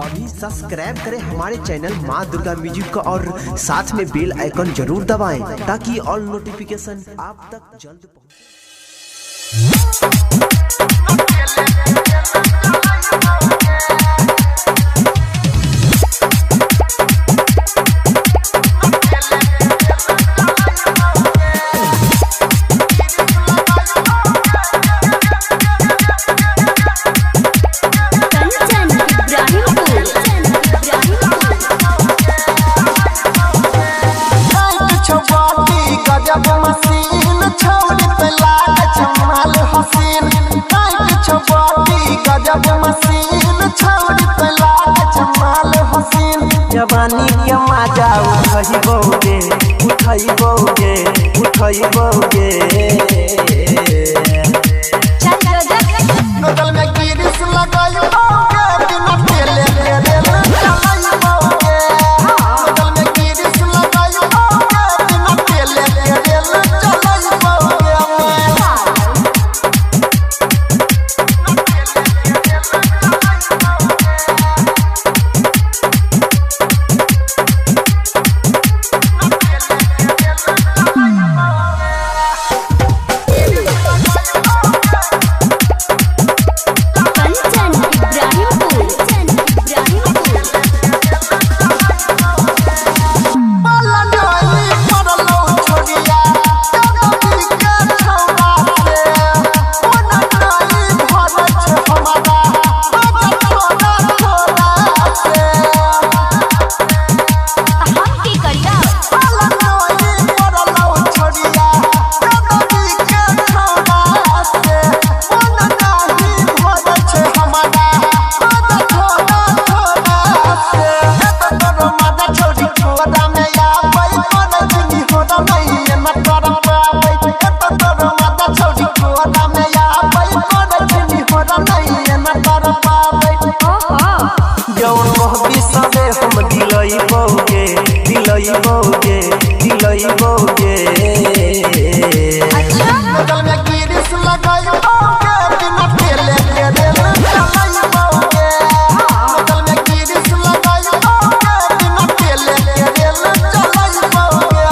अभी सब्सक्राइब करें हमारे चैनल माँ दुर्गा म्यूजिक को और साथ में बेल आइकन जरूर दबाएं ताकि ऑल नोटिफिकेशन आप तक जल्द पहुंचे। गजब मशीन छोड़ी पे लाग जमाल हसीन गजब मशीन छोड़ी पे लाग जमाल हसीन जवानी के मजा उठइबोगे नजल में गिरिस लगाइबोगे बिना तेले के रेल चलाइबोगे नजल में गिरिस लगाइबोगे बिना तेले के रेल चलाइबोगे नजल में गिरिस लगाइबोगे बिना तेले के रेल चलाइबोगे नजल में गिरिस लगाइबोगे बिना तेले के रेल चलाइबोगे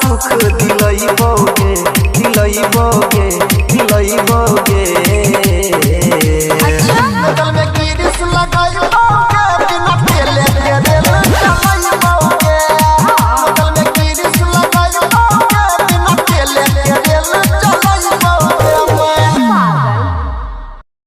सुख दिलइबोगे